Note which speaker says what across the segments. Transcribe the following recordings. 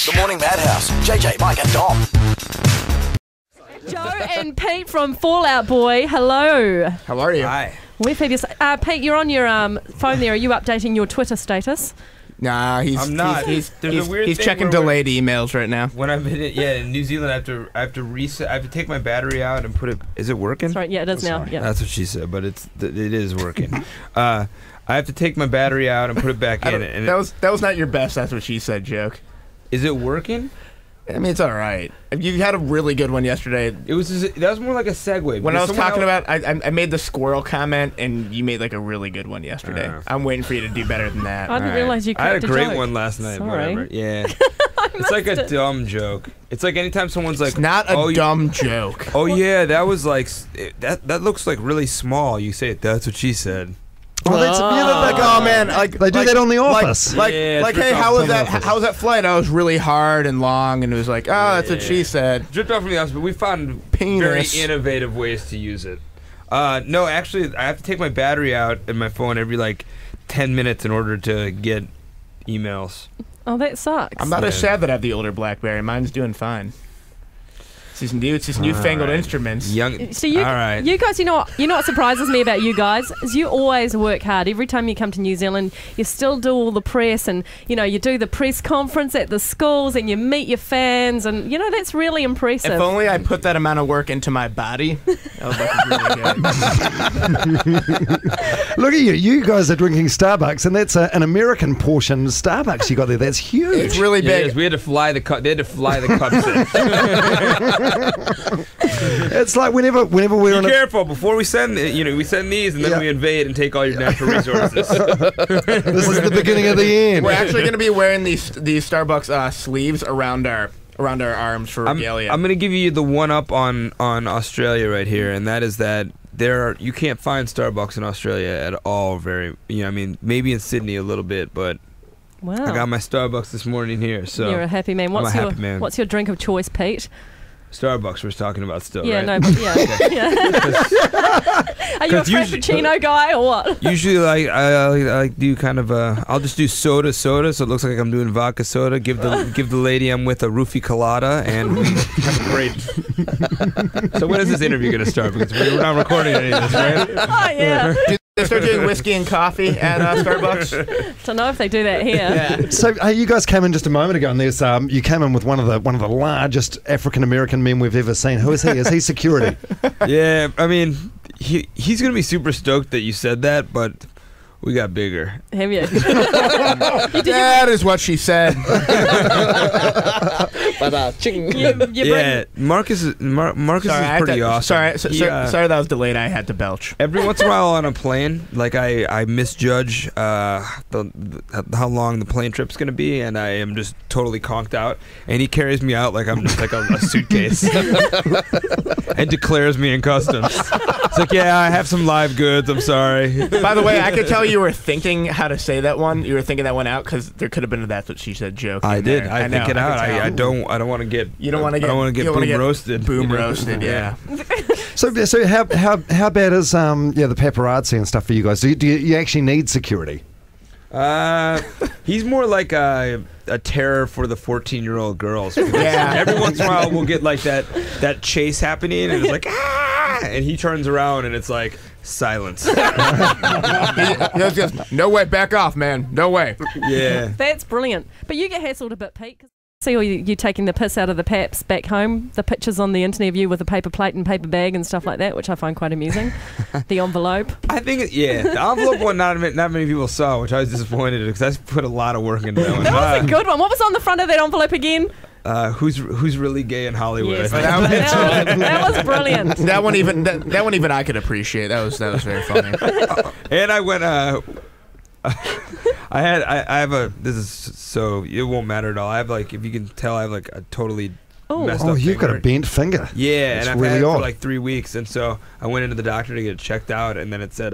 Speaker 1: The Morning Madhouse. JJ, Mike and Dom.
Speaker 2: Joe and Pete from Fallout Boy, hello.
Speaker 3: How are you?
Speaker 4: Hi.
Speaker 2: We're fabulous. Pete, you're on your phone there. Are you updating your Twitter status?
Speaker 3: Nah,
Speaker 4: I'm not.
Speaker 3: He's
Speaker 4: There's a weird thing
Speaker 3: checking
Speaker 4: where
Speaker 3: delayed emails right now.
Speaker 4: When I'm in New Zealand, I have to reset. I have to take my battery out and put it. Is it working?
Speaker 2: Sorry, yeah, it is now. Yeah.
Speaker 4: That's what she said, but it is working. I have to take my battery out and put it back in. And
Speaker 3: that was not your best. That's what she said joke.
Speaker 4: Is it working?
Speaker 3: I mean, it's all right. You had a really good one yesterday.
Speaker 4: That was more like a segue.
Speaker 3: When I was talking about, I made the squirrel comment, and you made like a really good one yesterday. I'm waiting for you to do better than that.
Speaker 2: I didn't realize you cracked
Speaker 4: I had a great
Speaker 2: joke.
Speaker 4: one last night.
Speaker 2: Sorry.
Speaker 4: Whatever. Yeah. It's like a dumb joke. It's like anytime someone's like,
Speaker 3: It's not a dumb joke.
Speaker 4: oh yeah, that was like that looks like really small. You say it. That's what she said.
Speaker 5: Well, that's,
Speaker 3: Like, oh man, like
Speaker 5: they do that on The Office.
Speaker 4: Yeah,
Speaker 3: like, hey, how was that? How was that flight? I was really hard and long, and it was like, oh, that's what she said.
Speaker 4: Dripped off from The Office, but we found very innovative ways to use it. No, actually, I have to take my battery out in my phone every like 10 minutes in order to get emails.
Speaker 2: Oh, that sucks.
Speaker 3: I'm not as sad that I have the older BlackBerry. Mine's doing fine. It's these newfangled instruments.
Speaker 2: So you guys, you know what surprises me about you guys is you always work hard. Every time you come to New Zealand, you still do all the press, and you do the press conference at the schools, and you meet your fans, and that's really impressive.
Speaker 3: If only I put that amount of work into my body, that would look really good.
Speaker 5: Look at you. You guys are drinking Starbucks, and that's an American portion Starbucks you got there. That's huge.
Speaker 3: It's really big.
Speaker 4: Yes, we had to fly the cup. They had to fly the cups in.
Speaker 5: It's like whenever we're on.
Speaker 4: Be careful before we send. We send these, and then we invade and take all your natural resources.
Speaker 5: This is the beginning of the end.
Speaker 3: We're actually going to be wearing these Starbucks sleeves around our arms for regalia.
Speaker 4: I'm going to give you the one up on Australia right here, and that is that you can't find Starbucks in Australia at all. Maybe in Sydney a little bit, but
Speaker 2: wow.
Speaker 4: I got my Starbucks this morning here. So
Speaker 2: you're a happy man. What's your drink of choice, Pete?
Speaker 4: Starbucks we're talking about still,
Speaker 2: yeah,
Speaker 4: right?
Speaker 2: No, but yeah. Are you a Frappuccino guy or what?
Speaker 4: Usually, I do kind of I'll just do soda, so it looks like I'm doing vodka soda. Give the lady I'm with a roofie colada, and we have a great. So when is this interview going to start? Because we're not recording any of this, right?
Speaker 2: Oh yeah.
Speaker 3: They start doing whiskey and coffee at Starbucks.
Speaker 2: Don't know if they do that here.
Speaker 3: Yeah.
Speaker 5: So you guys came in just a moment ago, and there's you came in with one of the largest African American men we've ever seen. Who is he? Is he security?
Speaker 4: Yeah, I mean he's gonna be super stoked that you said that, but we got bigger.
Speaker 2: Have you?
Speaker 3: That is what she said.
Speaker 4: Yeah, Marcus is pretty awesome.
Speaker 3: Sorry that was delayed. I had to belch.
Speaker 4: Every once in a while on a plane, like I misjudge how long the plane trip's gonna be, and I am just totally conked out. And he carries me out like I'm just like a suitcase, and declares me in customs. It's like, yeah, I have some live goods. I'm sorry.
Speaker 3: By the way, I could tell you were thinking how to say that one. You were thinking that one out because there could have been a "that's what she said" joke.
Speaker 4: I did.
Speaker 3: There.
Speaker 4: I think it out. I don't want to get.
Speaker 3: You don't want to get.
Speaker 4: I don't want to get boom roasted.
Speaker 3: Boom roasted. Yeah.
Speaker 5: So how bad is the paparazzi and stuff for you guys? Do you actually need security?
Speaker 4: He's more like a terror for the 14-year-old girls. Yeah. Every once in a while we'll get like that chase happening, and it's like and he turns around and it's like silence.
Speaker 3: He goes, no way, back off, man. No way.
Speaker 4: Yeah.
Speaker 2: That's brilliant. But you get hassled a bit, Pete. See all you taking the piss out of the paps back home, the pictures on the internet of you with a paper plate and paper bag and stuff like that, which I find quite amusing. The envelope.
Speaker 4: I think, the envelope one not many people saw, which I was disappointed in because I put a lot of work into that one.
Speaker 2: That was a good one. What was on the front of that envelope again?
Speaker 4: Who's really gay in Hollywood?
Speaker 2: Yes, that was brilliant.
Speaker 3: That one even I could appreciate. That was very funny.
Speaker 4: And I went. I have a. This is so it won't matter at all. I have like, if you can tell, I have like a totally messed up.
Speaker 5: Oh, you've got a bent finger.
Speaker 4: Yeah,
Speaker 5: that's
Speaker 4: and I've
Speaker 5: really
Speaker 4: had it
Speaker 5: odd.
Speaker 4: for like 3 weeks, and so I went into the doctor to get it checked out, and then it said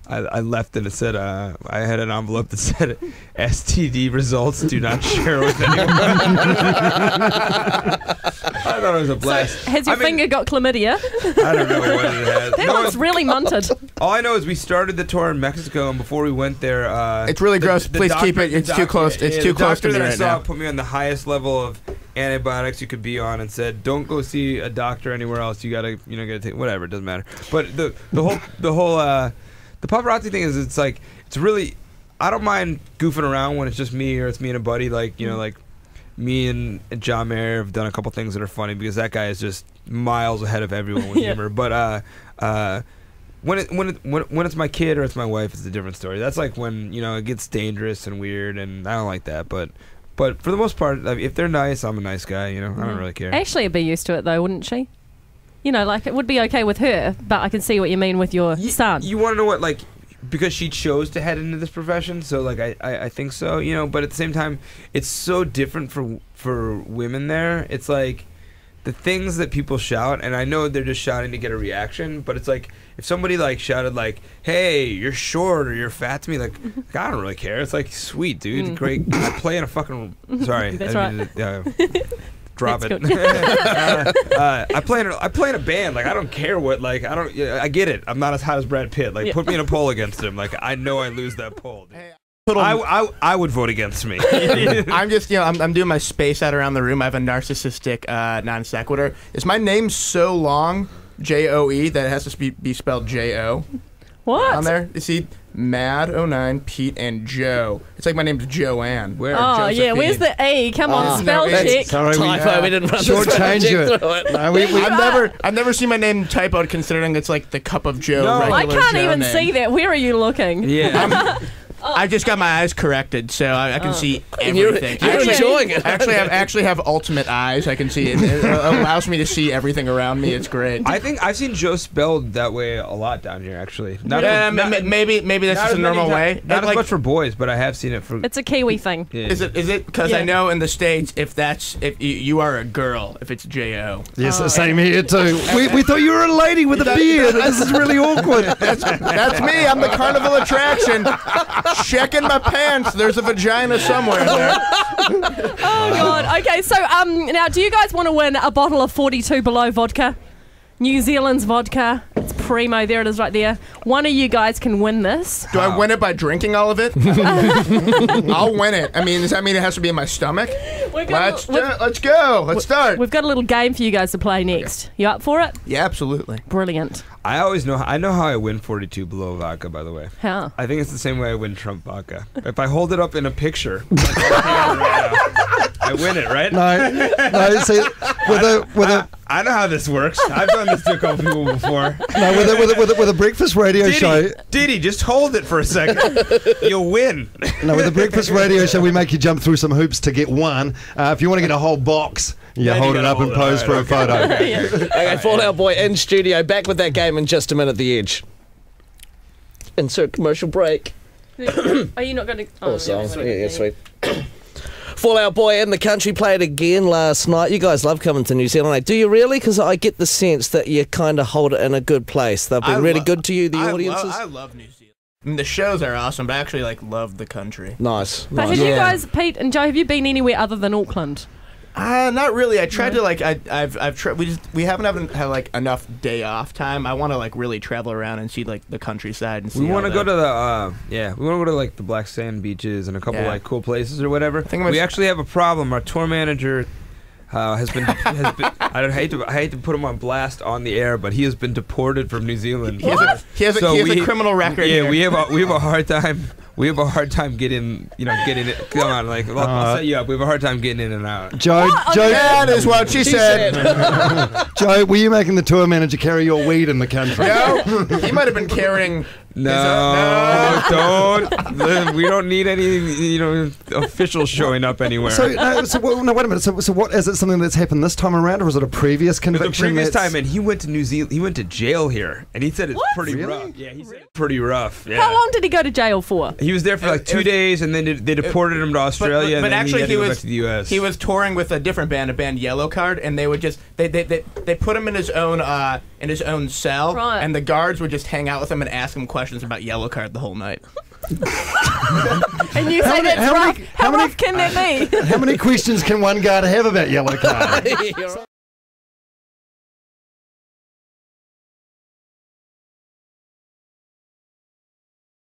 Speaker 4: I left and it said I had an envelope that said STD results do not share with anyone. I thought it was a blast.
Speaker 2: So, has your finger got chlamydia?
Speaker 4: I don't know what it has.
Speaker 2: That looks really munted.
Speaker 4: All I know is we started the tour in Mexico, and before we went there,
Speaker 3: it's really gross. Please keep it. It's too close. It's too close to me right now.
Speaker 4: Put me on the highest level of antibiotics you could be on, and said, "Don't go see a doctor anywhere else. You gotta take whatever. It doesn't matter." But the whole the paparazzi thing is, it's like, it's really, I don't mind goofing around when it's just me or it's me and a buddy. Like, like me and John Mayer have done a couple things that are funny because that guy is just miles ahead of everyone with humor. But when it's my kid or it's my wife, it's a different story. That's like when it gets dangerous and weird, and I don't like that. But for the most part, if they're nice, I'm a nice guy. I don't really care.
Speaker 2: Ashley would be used to it though, wouldn't she? Like it would be okay with her, but I can see what you mean with your son.
Speaker 4: You want to know what, like, because she chose to head into this profession, so like I think so, but at the same time, it's so different for women there. It's like the things that people shout, and I know they're just shouting to get a reaction, but it's like if somebody like shouted like, "Hey, you're short" or "You're fat" to me, like I don't really care. It's like, sweet dude, great. I play in a fucking
Speaker 2: That's right.
Speaker 4: Drop it. I play in a band. Like I don't care what. Like I get it. I'm not as hot as Brad Pitt. Like put me in a poll against him. Like I know I lose that poll. I would vote against me.
Speaker 3: I'm just I'm doing my space out around the room. I have a narcissistic non sequitur. Is my name so long, Joe, that it has to be spelled Jo?
Speaker 2: What?
Speaker 3: On there, you see, Mad 09, Pete, and Joe. It's like my name's Joanne.
Speaker 2: Where? Oh yeah, where's the A? Come on, spell check.
Speaker 5: Sorry,
Speaker 6: we didn't run
Speaker 5: shortchange it.
Speaker 3: No, I've never seen my name typoed, considering it's like the Cup of Joe.
Speaker 4: No,
Speaker 2: I can't
Speaker 3: Joe
Speaker 2: even
Speaker 3: name.
Speaker 2: see that. Where are you looking?
Speaker 4: Yeah.
Speaker 3: I just got my eyes corrected, so I can see everything.
Speaker 6: You're enjoying it.
Speaker 3: I actually have ultimate eyes. I can see it. It allows me to see everything around me. It's great.
Speaker 4: I think I've seen Joe spelled that way a lot down here, actually.
Speaker 3: Maybe that's just a normal way.
Speaker 4: Not as much for boys, but I have seen it for.
Speaker 2: It's a Kiwi thing.
Speaker 4: Yeah.
Speaker 3: Is it? Because I know in the States, if you are a girl, if it's Jo.
Speaker 5: Yes, same here too. We thought you were a lady with a beard. This is really awkward.
Speaker 3: That's me. I'm the carnival attraction. Checking my pants. There's a vagina somewhere there.
Speaker 2: Oh God. Okay, so now do you guys want to win a bottle of 42 Below vodka? New Zealand's vodka. It's primo. There it is right there. One of you guys can win this.
Speaker 3: Do I win it by drinking all of it? I'll win it. I mean, does that mean it has to be in my stomach? Let's go. Let's start.
Speaker 2: We've got a little game for you guys to play next. Okay. You up for it?
Speaker 3: Yeah, absolutely.
Speaker 2: Brilliant.
Speaker 4: I know how I win 42 Below vodka, by the way.
Speaker 2: How?
Speaker 4: I think it's the same way I win Trump vodka. If I hold it up in a picture, I win it, right?
Speaker 5: No. See,
Speaker 4: I know how this works. I've done this to a couple people before.
Speaker 5: No, with a breakfast radio show.
Speaker 4: Diddy, just hold it for a second. You'll win.
Speaker 5: No, with a breakfast radio show, we make you jump through some hoops to get one. If you want to get a whole box, you hold it up and pose for a photo.
Speaker 6: Okay, Fallout Boy in studio. Back with that game in just a minute. The Edge. Insert commercial break.
Speaker 2: Are you not going to?
Speaker 6: Oh, songs. Yeah, sweet. Fallout Boy in the country played again last night. You guys love coming to New Zealand. Do you really? Because I get the sense that you kind of hold it in a good place. They've been really good to you, the audiences.
Speaker 3: I love New Zealand. I mean, the shows are awesome, but I actually love the country.
Speaker 6: Nice.
Speaker 2: But have you guys, Pete and Joe, have you been anywhere other than Auckland?
Speaker 3: Not really. I tried to I've tried. We haven't had like enough day off time. I want to like really travel around and see like the countryside and see.
Speaker 4: We want to go to the we want to go to like the black sand beaches and a couple like cool places or whatever. We actually have a problem. Our tour manager has been I hate to put him on blast on the air, but he has been deported from New Zealand.
Speaker 3: He has a criminal record.
Speaker 4: Yeah,
Speaker 3: here.
Speaker 4: we have a hard time. We have a hard time getting it. Come on, like I'll set you up. We have a hard time getting in and out.
Speaker 5: Joe,
Speaker 3: that is what she said.
Speaker 5: Joe, were you making the tour manager carry your weed in the country?
Speaker 3: No, he might have been carrying.
Speaker 4: No, don't. We don't need any. officials showing up anywhere.
Speaker 5: So, no, wait a minute. So what is it? Something that's happened this time around, or was it a previous conviction?
Speaker 4: The previous time, and he went to New Zealand. He went to jail here, and he said it's pretty
Speaker 5: Really?
Speaker 4: rough. Yeah, he said it's pretty rough. Yeah.
Speaker 2: How long did he go to jail for?
Speaker 4: He was there for like 2 days, and then they deported him to Australia.
Speaker 3: But
Speaker 4: and then
Speaker 3: actually,
Speaker 4: he had to go back to the U.S.
Speaker 3: He was touring with a different band, a band Yellow Card, and they would just they put him in his own cell,
Speaker 2: Right.
Speaker 3: and the guards would just hang out with him and ask him questions about Yellow Card the whole night.
Speaker 2: And you say that's rough. How rough can that be?
Speaker 5: How many questions can one guard have about Yellow Card?
Speaker 6: You're right.